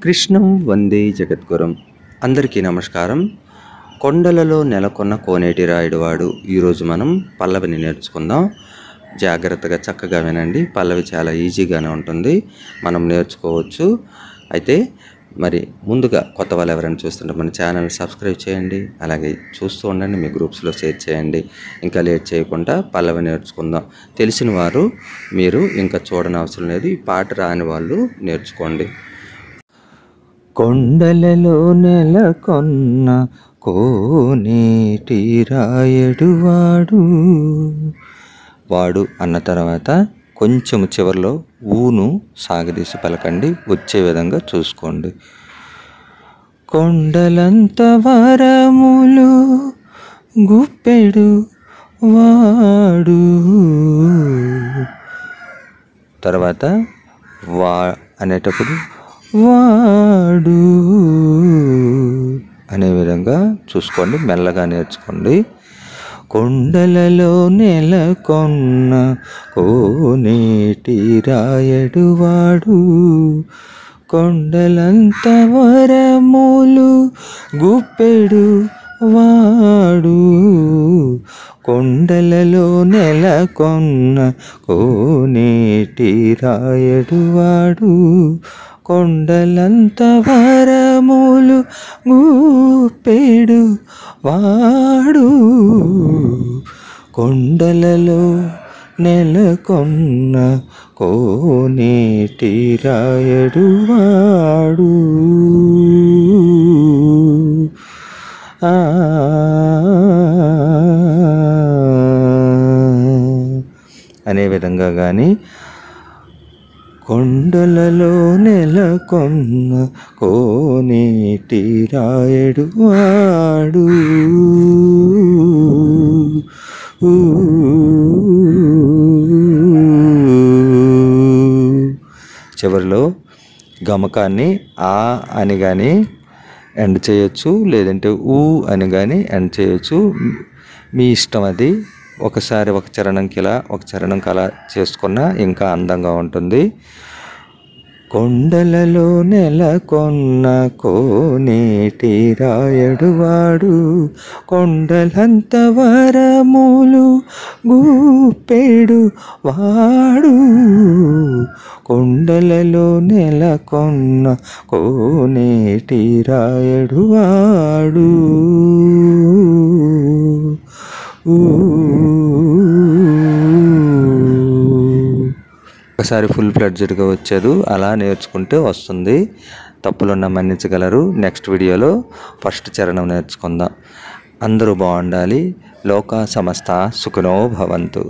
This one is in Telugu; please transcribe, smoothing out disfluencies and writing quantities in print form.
కృష్ణం వందే జగద్గురం. అందరికీ నమస్కారం. కొండలలో నెలకొన్న కోనేటి రాయుడువాడు. ఈరోజు మనం పల్లవిని నేర్చుకుందాం. జాగ్రత్తగా చక్కగా వినండి. పల్లవి చాలా ఈజీగానే ఉంటుంది, మనం నేర్చుకోవచ్చు. అయితే మరి ముందుగా కొత్త వాళ్ళు ఎవరైనా చూస్తుంటే మన ఛానల్ సబ్స్క్రైబ్ చేయండి, అలాగే చూస్తూ ఉండండి, మీ గ్రూప్స్లో షేర్ చేయండి. ఇంకా లేట్ చేయకుండా పల్లవి నేర్చుకుందాం. తెలిసిన వారు మీరు ఇంకా చూడని అవసరం లేదు, ఈ పాట రాని వాళ్ళు నేర్చుకోండి. కొండలలో నెలకొన్న కోనేటి రాయుడువాడు. వాడు అన్న తర్వాత కొంచెం చివరిలో ఊను సాగదీసి పలకండి, వచ్చే విధంగా చూసుకోండి. కొండలంత వరములు గుప్పెడు వాడు. తర్వాత వా అనేటప్పుడు వాడు అనే విధంగా చూసుకోండి, మెల్లగా నేర్చుకోండి. కొండలలో నెలకొన్న కోనేటి రాయుడువాడు. కొండలంత వరములు గుప్పెడు వాడు. కొండలలో నెలకొన్న కోనేటి రాయుడువాడు. కొండలంత వరములు గుప్పెడు వాడు. కొండలలో నెలకొన్న కోనేటి రాయుడువాడు. అనే విధంగా కానీ కొండలలో నెలకొన్న కోనేటి రాయుడువాడు. చివరిలో గమకాన్ని ఆ అని కానీ ఎండ్ చేయొచ్చు, లేదంటే ఊ అని కానీ ఎండ్ చేయొచ్చు, మీ ఇష్టం అది. ఒకసారి ఒక చరణంకి ఇలా, ఒక చరణంకి అలా చేసుకున్నా ఇంకా అందంగా ఉంటుంది. కొండలలో నెలకొన్న కోనేటి రాయుడువాడు. కొండలంత వరములు గుప్పెడు వాడు. కొండలలో నెలకొన్న కోనేటి రాయుడువాడు. ఒకసారి ఫుల్ ఫ్లెడ్జ్డ్గా వచ్చేది, అలా నేర్చుకుంటే వస్తుంది. తప్పులున్న మన్నించగలరు. నెక్స్ట్ వీడియోలో ఫస్ట్ చరణం నేర్చుకుందాం. అందరూ బాగుండాలి. లోకా సమస్త సుఖినో భవంతు.